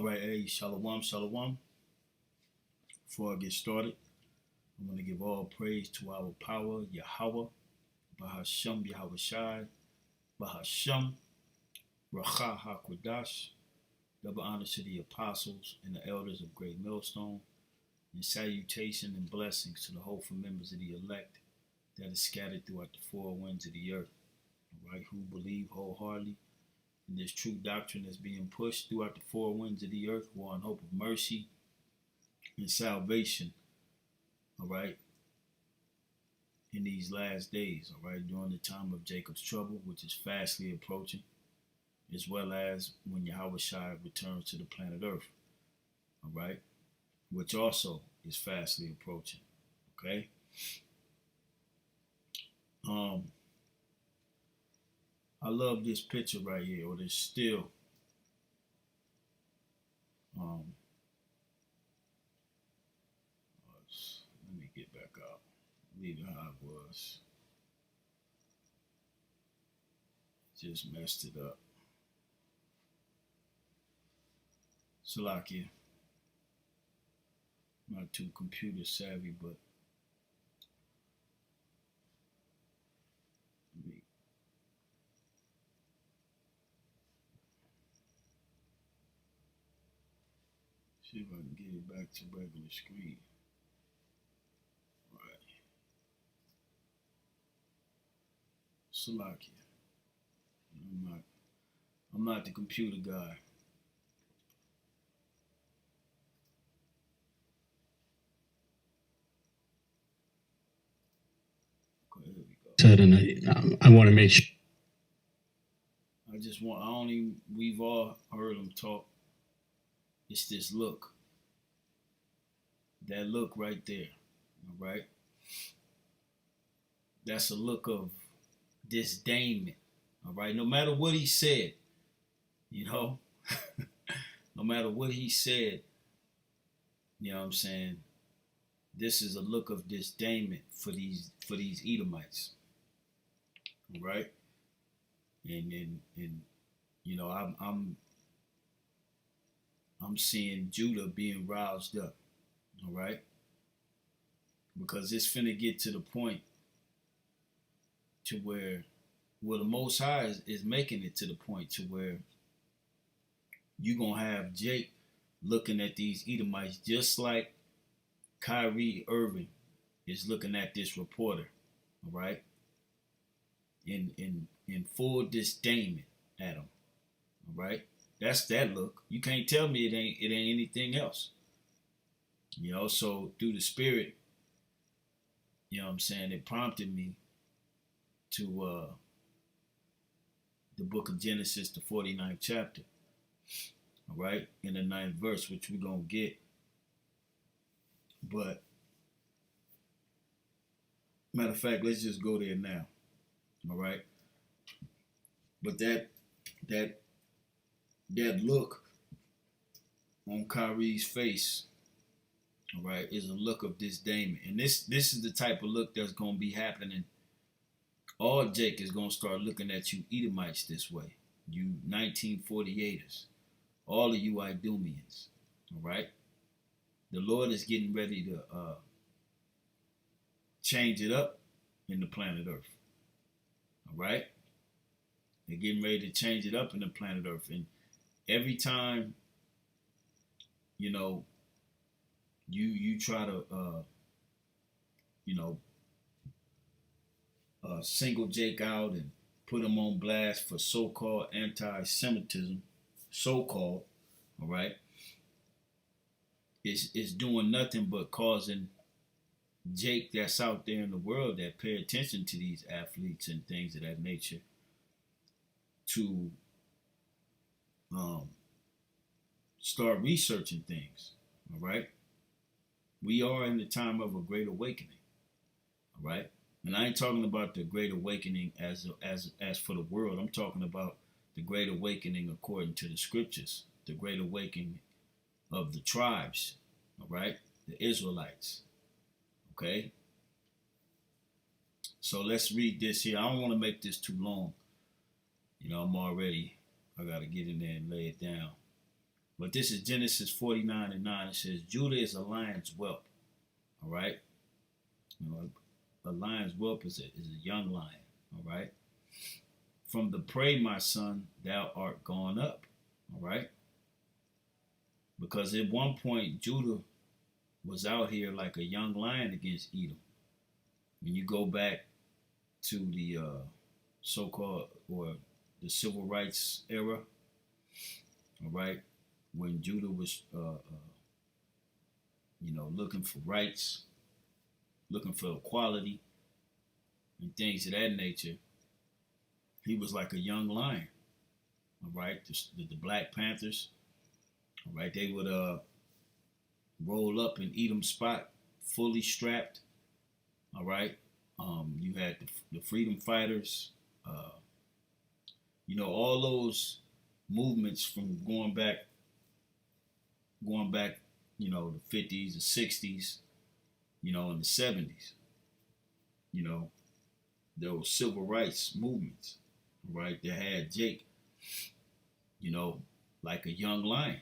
right, hey, shalom, shalom. Before I get started, I'm going to give all praise to our power, Yahweh, Bahasham Yahweh Shai, Bahasham, Racha HaKodash, double honor to the apostles and the elders of Great Millstone, and salutation and blessings to the hopeful members of the elect that is scattered throughout the four winds of the earth, all right, who believe wholeheartedly in this true doctrine that's being pushed throughout the four winds of the earth, who are in hope of mercy and salvation, all right, in these last days, all right, during the time of Jacob's trouble, which is fastly approaching, as well as when Yahweh Shai returns to the planet Earth, all right, which also is fastly approaching, okay? I love this picture right here, or this still. Let me get back out. Leave it how it was. Just messed it up. Salakia. Not too computer savvy, but let me see if I can get it back to regular screen. All right. Salakia. I'm not the computer guy. Okay, here we go. Said, and I want to make sure. We've all heard him talk. It's this look. That look right there, all right? That's a look of disdainment, all right? No matter what he said, you know, no matter what he said, you know what I'm saying? This is a look of disdainment for these Edomites, all right? And you know, I'm seeing Judah being roused up, all right? Because it's finna get to the point to where, well, the Most High is making it to the point to where you're going to have Jake looking at these Edomites just like Kyrie Irving is looking at this reporter, all right? In full disdainment at him, all right? That's that look. You can't tell me it ain't anything else. You know, so through the spirit, you know what I'm saying, it prompted me to the book of Genesis, the 49th chapter, all right, in the 9th verse, which we're going to get. But, matter of fact, let's just go there now, all right? But that look on Kyrie's face, all right, is a look of disdain. And this is the type of look that's going to be happening. All Jake is going to start looking at you Edomites this way, you 1948ers, all of you Idumeans, all right? The Lord is getting ready to change it up in the planet Earth, all right? They're getting ready to change it up in the planet Earth. And every time, you know, you try to, you know, single Jake out and put him on blast for so-called anti-Semitism, so-called, all right, it's doing nothing but causing Jake that's out there in the world that pay attention to these athletes and things of that nature to start researching things, all right? We are in the time of a great awakening, all right? And I ain't talking about the great awakening as for the world. I'm talking about the great awakening according to the scriptures, the great awakening of the tribes, all right? The Israelites, okay? So let's read this here. I don't want to make this too long. You know, I got to get in there and lay it down. But this is Genesis 49:9. It says, Judah is a lion's whelp. All right? You know, a lion's whelp is a young lion. All right? From the prey, my son, thou art gone up. All right? Because at one point, Judah was out here like a young lion against Edom. When you go back to the so-called, or the civil rights era, all right, when Judah was, looking for rights, looking for equality, and things of that nature, he was like a young lion, all right? The Black Panthers, all right, they would roll up in Edom's spot, fully strapped, all right? You had the freedom fighters, all those movements from going back, the 50s, the 60s, and the 70s. There were civil rights movements, right? That had Jake, like a young lion,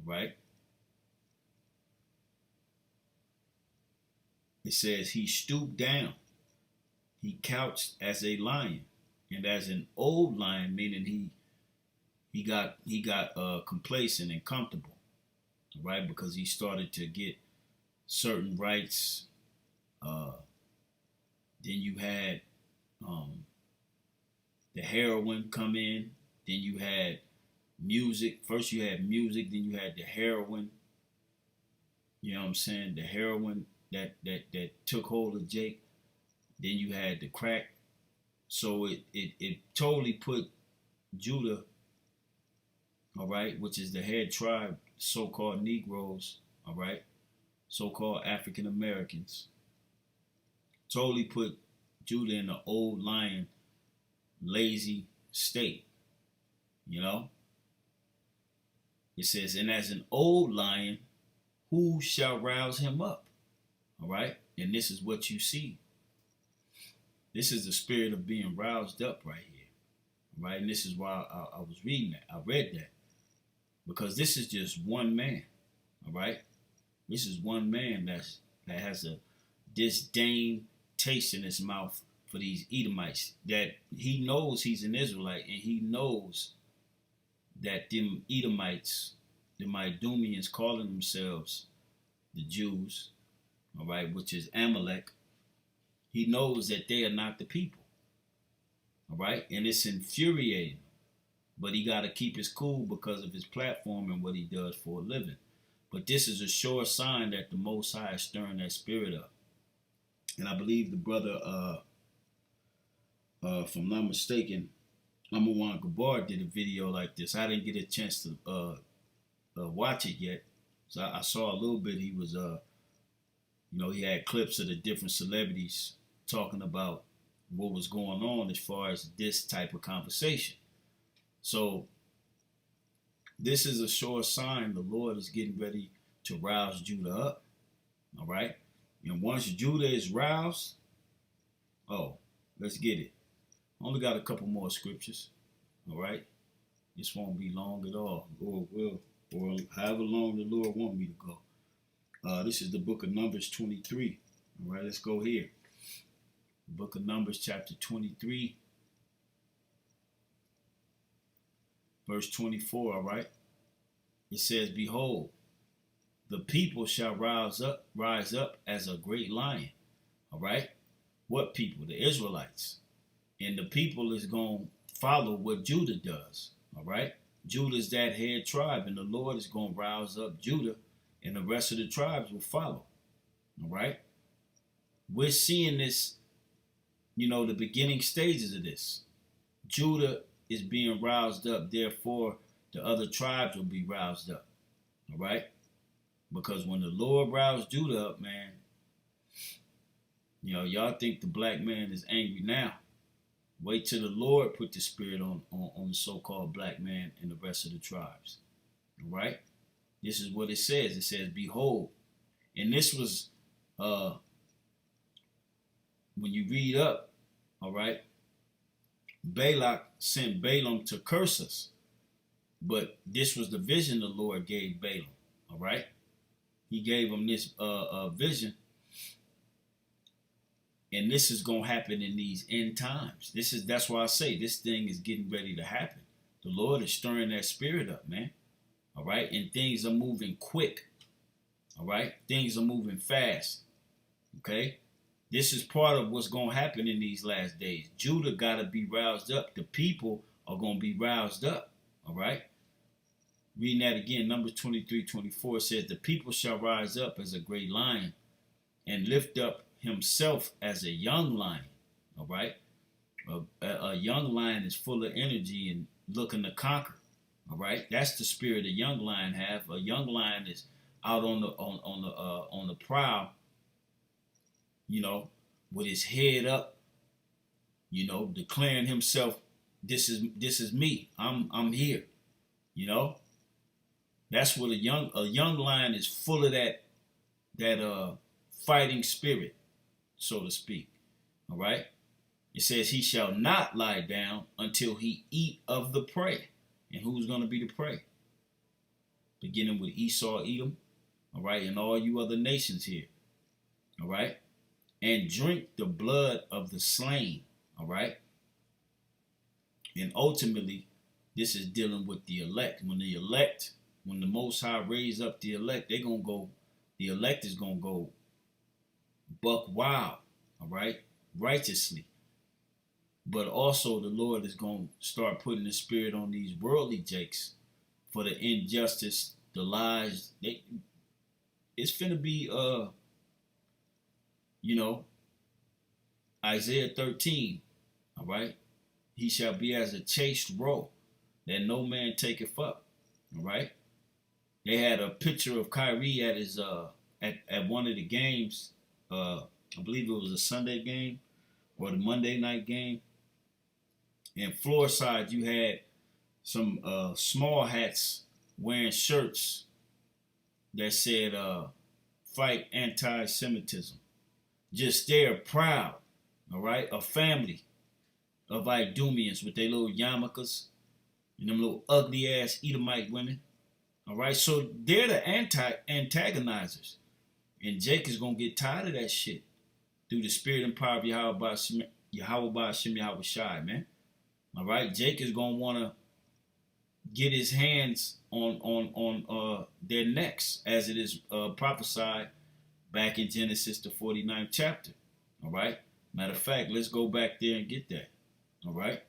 right? It says he stooped down, he couched as a lion, and as an old lion, meaning he got complacent and comfortable, right? Because he started to get certain rights. Then you had the heroin come in. Then you had music. First you had music, then you had the heroin. You know what I'm saying? The heroin that took hold of Jake. Then you had the crack. So it totally put Judah, all right, which is the head tribe, so-called Negroes, all right, so-called African Americans, totally put Judah in the old lion, lazy state, It says, and as an old lion, who shall rouse him up? All right, and this is what you see. This is the spirit of being roused up right here, right? And this is why I was reading that. I read that because this is just one man, all right? This is one man that has a disdain taste in his mouth for these Edomites, that he knows he's an Israelite, and he knows that them Edomites, the Idumeans calling themselves the Jews, all right, which is Amalek, he knows that they are not the people, all right? And it's infuriating, but he got to keep his cool because of his platform and what he does for a living. But this is a sure sign that the Most High is stirring that spirit up. And I believe the brother, if I'm not mistaken, Amawan Gabar did a video like this. I didn't get a chance to watch it yet. So I saw a little bit. He was, he had clips of the different celebrities talking about what was going on as far as this type of conversation. So this is a sure sign the Lord is getting ready to rouse Judah up. All right? And once Judah is roused, let's get it. Only got a couple more scriptures. All right? This won't be long at all. Lord will, or however long the Lord want me to go. This is the book of Numbers 23. All right, let's go here. The book of Numbers chapter 23. Verse 24, all right? It says, behold, the people shall rise up as a great lion. All right? What people? The Israelites. And the people is going to follow what Judah does. All right? Judah's that head tribe, and the Lord is going to rouse up Judah, and the rest of the tribes will follow. All right? We're seeing this, the beginning stages of this. Judah is being roused up, therefore the other tribes will be roused up. All right? Because when the Lord roused Judah up, man, y'all think the black man is angry now. Wait till the Lord put the spirit on the so-called black man and the rest of the tribes. All right? This is what it says. It says, behold. And this was, when you read up, all right, Balak sent Balaam to curse us. But this was the vision the Lord gave Balaam. All right. He gave him this vision. And this is going to happen in these end times. That's why I say this thing is getting ready to happen. The Lord is stirring that spirit up, man. All right. And things are moving quick. All right. Things are moving fast. Okay. This is part of what's going to happen in these last days. Judah got to be roused up. The people are going to be roused up. All right. Reading that again, Numbers 23:24 says, the people shall rise up as a great lion and lift up himself as a young lion. All right. A young lion is full of energy and looking to conquer. All right. That's the spirit a young lion have. A young lion is out on the prowl, you know, with his head up, you know, declaring himself, this is me. I'm here. You know, that's what a young lion is, full of that fighting spirit, so to speak. All right. It says he shall not lie down until he eat of the prey. And who's going to be the prey? Beginning with Esau, Edom. All right. And all you other nations here. All right. And drink the blood of the slain. All right. And ultimately, this is dealing with the elect. When the Most High raise up the elect, the elect is going to go buck wild. All right. Righteously. But also the Lord is going to start putting the spirit on these worldly jakes for the injustice, the lies. It's finna be, Isaiah 13, all right? He shall be as a chaste roe that no man taketh up, all right? They had a picture of Kyrie at his at one of the games. I believe it was a Sunday game or the Monday night game. And floor side, you had some small hats wearing shirts that said, fight anti-Semitism. Just they're proud, all right? A family of Idumeans with their little yarmulkes and them little ugly-ass Edomite women, all right? So they're the antagonizers. And Jake is going to get tired of that shit through the spirit and power of Yahweh Shem Yahweh Shai, man. All right, Jake is gonna want to get his hands on their necks, as it is prophesied back in Genesis the 49th chapter. All right. Matter of fact, let's go back there and get that. All right.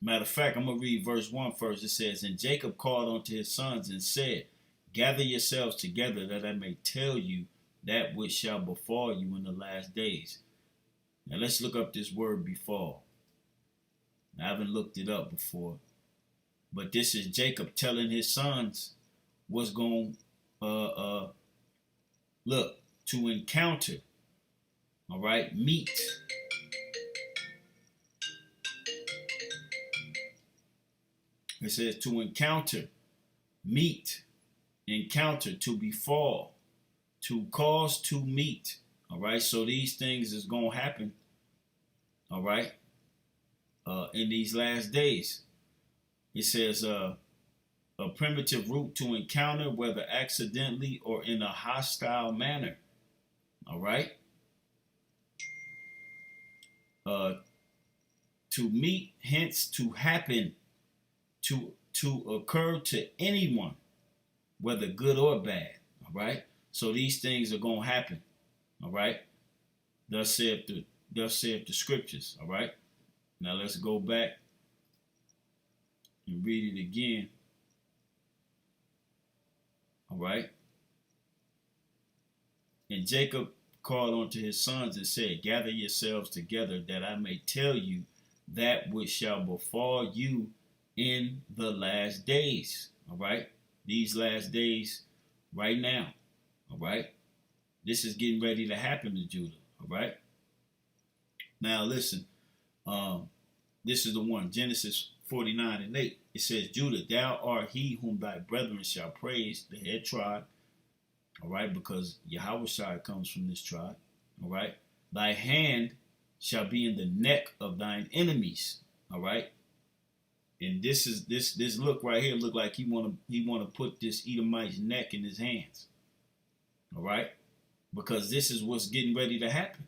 Matter of fact, I'm gonna read verse 1 first. It says, "And Jacob called unto his sons and said, Gather yourselves together, that I may tell you that which shall befall you in the last days." Now let's look up this word befall. I haven't looked it up before. But this is Jacob telling his sons what's going to encounter. All right, meet. It says to encounter, meet, encounter, to befall, to cause to meet. All right. So these things is going to happen. All right. In these last days, it says a primitive root to encounter, whether accidentally or in a hostile manner. All right. To meet, hence to happen, to occur to anyone, whether good or bad. All right. So these things are going to happen, all right? Thus saith the scriptures, all right? Now let's go back and read it again, all right? And Jacob called unto his sons and said, Gather yourselves together, that I may tell you that which shall befall you in the last days, all right? These last days right now. All right. This is getting ready to happen to Judah. All right. Now listen. This is the one. Genesis 49:8. It says, Judah, thou art he whom thy brethren shall praise, the head tribe. All right. Because Yahweh Shai comes from this tribe. All right. Thy hand shall be in the neck of thine enemies. All right. And this look right here look like he wanna put this Edomite's neck in his hands. All right, because this is what's getting ready to happen.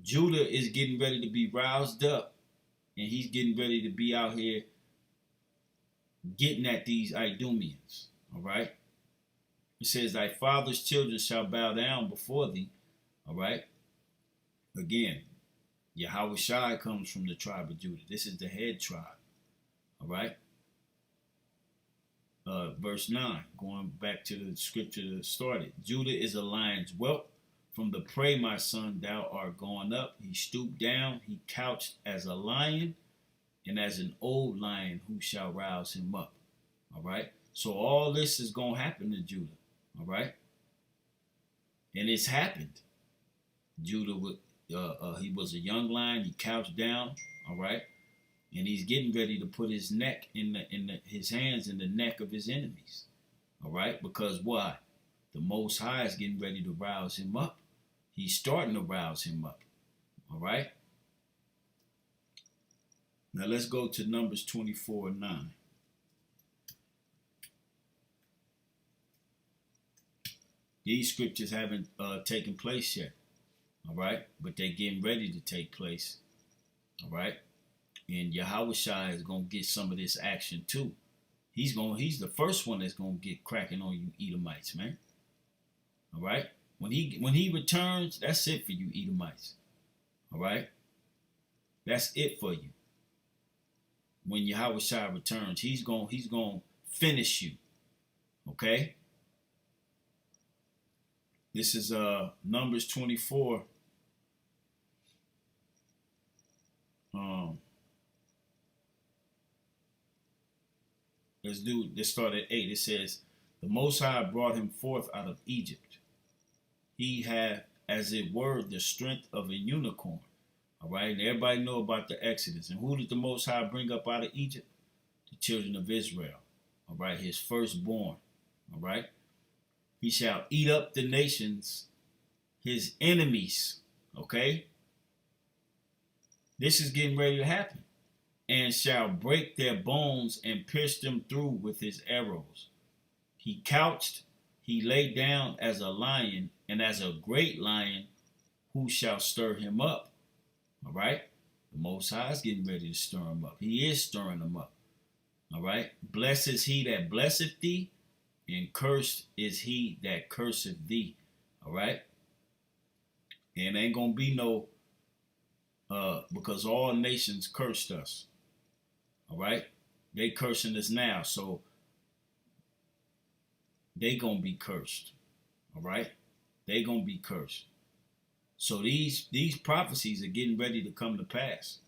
Judah is getting ready to be roused up, and he's getting ready to be out here getting at these Idumeans. All right. It says, thy father's children shall bow down before thee. All right. Again, Yahweh Shai comes from the tribe of Judah. This is the head tribe. All right. Verse 9, going back to the scripture that started. Judah is a lion's whelp. From the prey, my son, thou art gone up. He stooped down. He couched as a lion, and as an old lion, who shall rouse him up? All right. So all this is going to happen to Judah. All right. And it's happened. Judah, he was a young lion. He couched down. All right. And he's getting ready to put his neck his hands in the neck of his enemies. All right. Because why? The Most High is getting ready to rouse him up. He's starting to rouse him up. All right. Now let's go to Numbers 24:9. These scriptures haven't taken place yet. All right. But they're getting ready to take place. All right. And Yahweh Shai is going to get some of this action too. He's the first one that's going to get cracking on you Edomites, man. All right. When he returns, that's it for you Edomites. All right. That's it for you. When Yahweh Shai returns, he's going to finish you. Okay. This is Numbers 24. Let's start at 8. It says, the Most High brought him forth out of Egypt. He had, as it were, the strength of a unicorn. All right. And everybody know about the Exodus. And who did the Most High bring up out of Egypt? The children of Israel. All right. His firstborn. All right. He shall eat up the nations, his enemies. Okay. This is getting ready to happen. And shall break their bones and pierce them through with his arrows. He couched, he lay down as a lion, and as a great lion, who shall stir him up? All right? The Most High is getting ready to stir him up. He is stirring him up. All right? Blessed is he that blesseth thee, and cursed is he that curseth thee. All right? And ain't going to be no, because all nations cursed us. All right? They cursing us now, so they going to be cursed. All right? They going to be cursed. So these prophecies are getting ready to come to pass,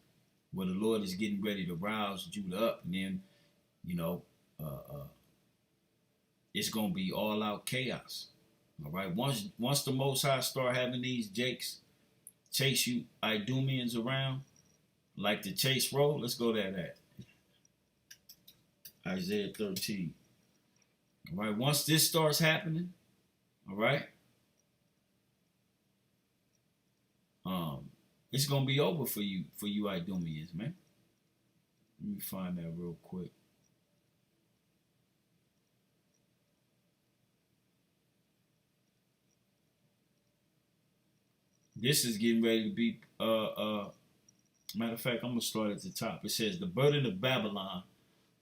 where the Lord is getting ready to rouse Judah up, and then, it's going to be all out chaos. All right? Once the Most High start having these jakes chase you Idumeans around, like the chase roll, let's go there that. Isaiah 13. All right, once this starts happening, all right, it's gonna be over for you Idumeans, man. Let me find that real quick. This is getting ready to be matter of fact, I'm gonna start at the top. It says, the burden of Babylon,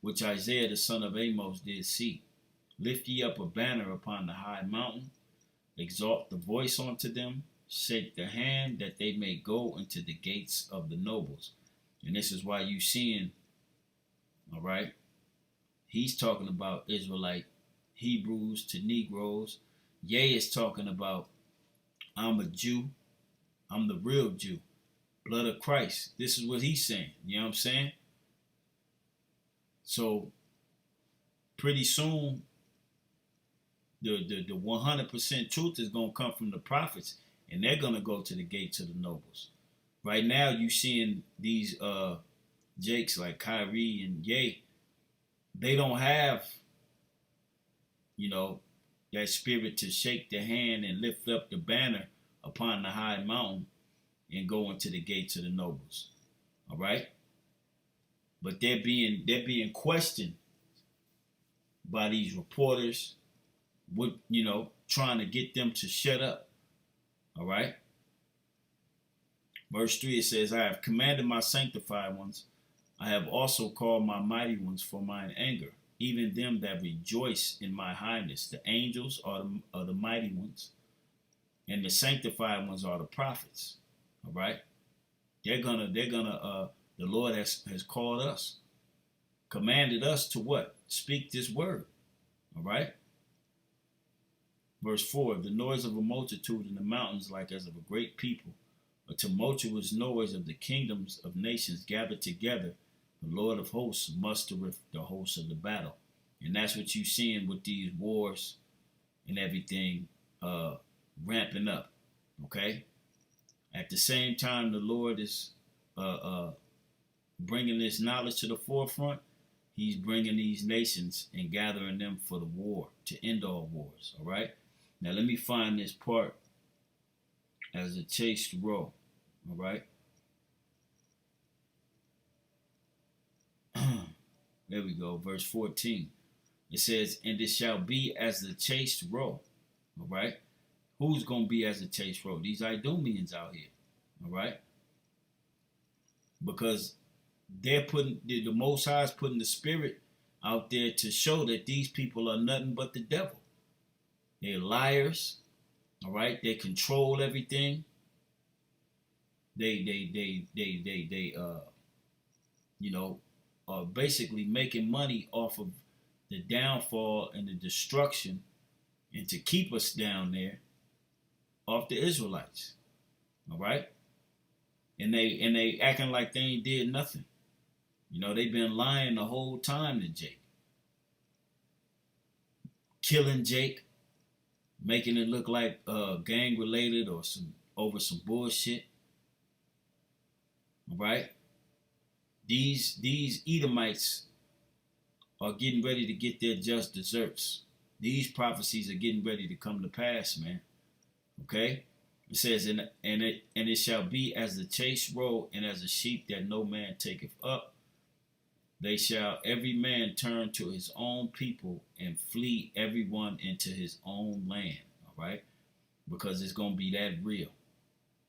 which Isaiah the son of Amos did see. Lift ye up a banner upon the high mountain, exalt the voice unto them, shake the hand that they may go into the gates of the nobles. And this is why you seeing, all right, he's talking about Israelite Hebrews to Negroes. Ye is talking about, I'm a Jew, I'm the real Jew, blood of Christ. This is what he's saying. You know what I'm saying? So pretty soon, the 100% truth is going to come from the prophets, and they're going to go to the gates of the nobles. Right now, you seeing these Jakes like Kyrie and Ye, they don't have, that spirit to shake the hand and lift up the banner upon the high mountain and go into the gates of the nobles. All right? But they're being questioned by these reporters, with, trying to get them to shut up. All right? Verse 3, it says, I have commanded my sanctified ones. I have also called my mighty ones for mine anger, even them that rejoice in my highness. The angels are the mighty ones, and the sanctified ones are the prophets. All right? They're gonna, the Lord has called us, commanded us to what? Speak this word. All right? Verse 4, the noise of a multitude in the mountains like as of a great people, a tumultuous noise of the kingdoms of nations gathered together. The Lord of hosts mustereth the hosts of the battle. And that's what you're seeing with these wars and everything ramping up. Okay? At the same time, the Lord is bringing this knowledge to the forefront. He's bringing these nations and gathering them for the war, to end all wars. All right? Now, let me find this part as a chaste row. All right? There we go. Verse 14. It says, and it shall be as the chaste roe. All right? Who's going to be as a chaste roe? These Idumeans out here. All right? Because they're putting, the Most High is putting the spirit out there to show that these people are nothing but the devil. They're liars. All right? They control everything. They are basically making money off of the downfall and the destruction, and to keep us down there, off the Israelites. All right? And they acting like they ain't did nothing. They've been lying the whole time to Jake. Killing Jake, making it look like gang related or over some bullshit. All right? These Edomites are getting ready to get their just deserts. These prophecies are getting ready to come to pass, man. Okay? It says, and it shall be as the chaste roe and as a sheep that no man taketh up. They shall every man turn to his own people and flee everyone into his own land. All right? Because it's going to be that real.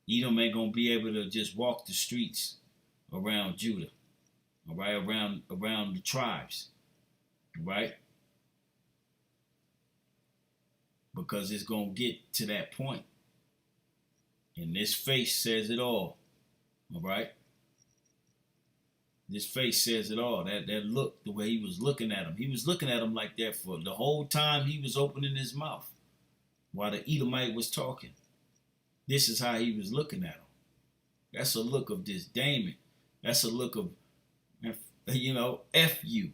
Edom ain't going to be able to just walk the streets around Judah. All right? Around the tribes. All right? Because it's going to get to that point. And this face says it all. All right? This face says it all. That look, the way he was looking at him. He was looking at him like that for the whole time he was opening his mouth while the Edomite was talking. This is how he was looking at him. That's a look of disdainment. That's a look of, F you.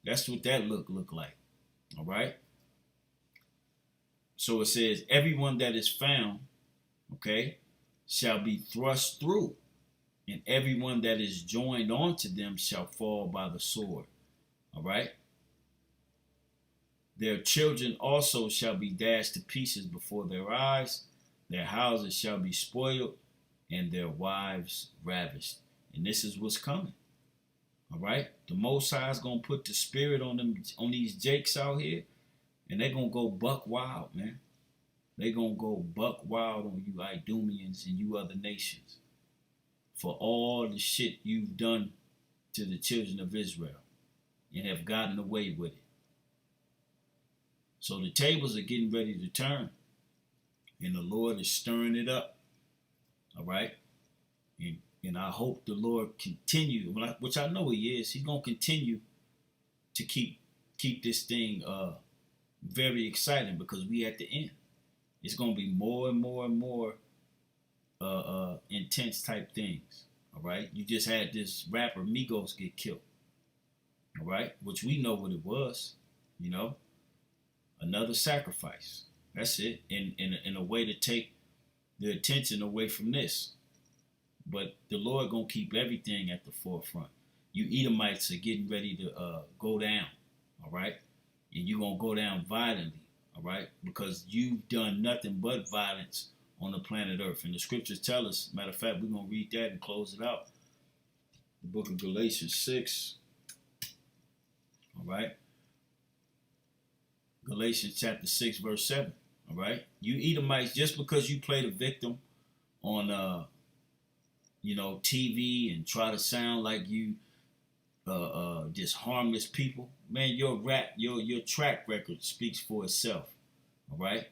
That's what that look like. All right? So it says, everyone that is found, okay, shall be thrust through, and everyone that is joined onto them shall fall by the sword. All right? Their children also shall be dashed to pieces before their eyes. Their houses shall be spoiled, and their wives ravished. And this is what's coming. All right? The Most High is going to put the spirit on them, on these Jakes out here, and they're going to go buck wild, man. They're going to go buck wild on you Idumeans and you other nations for all the shit you've done to the children of Israel and have gotten away with it. So the tables are getting ready to turn, and the Lord is stirring it up. All right? And I hope the Lord continue, which I know he is. He's going to continue to keep this thing very exciting, because we at the end. It's going to be more and more and more intense type things. All right? You just had this rapper Migos get killed. All right? Which we know what it was. Another sacrifice. That's it. In a way to take the attention away from this. But the Lord going to keep everything at the forefront. You Edomites are getting ready to go down. All right? And you're going to go down violently. All right? Because you've done nothing but violence on the planet Earth. And the scriptures tell us, matter of fact, we're going to read that and close it out. The book of Galatians 6. All right. Galatians chapter 6, verse 7. All right. You Edomites, just because you play the victim on, TV and try to sound like you just harmless people, man, your track record speaks for itself. All right.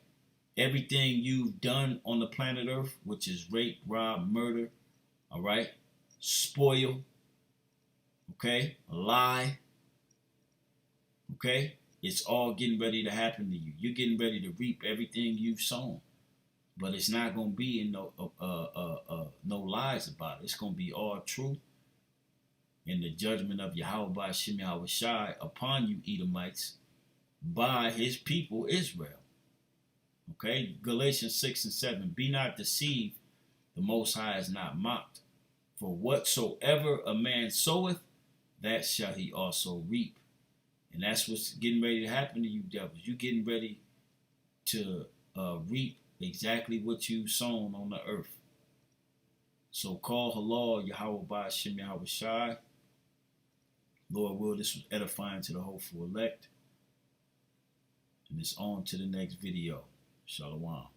Everything you've done on the planet Earth, which is rape, rob, murder, all right, spoil, okay, lie, okay, it's all getting ready to happen to you. You're getting ready to reap everything you've sown, but it's not going to be in no lies about it. It's going to be all truth. And the judgment of Yahweh by Shem Yahweh Shai upon you Edomites by his people Israel. Okay, Galatians 6 and 7. Be not deceived, the Most High is not mocked. For whatsoever a man soweth, that shall he also reap. And that's what's getting ready to happen to you devils. You're getting ready to reap exactly what you've sown on the earth. So call halal Yahweh by Shem Yahweh Shai. Lord will, this was edifying to the hopeful elect. And it's on to the next video. Shalom.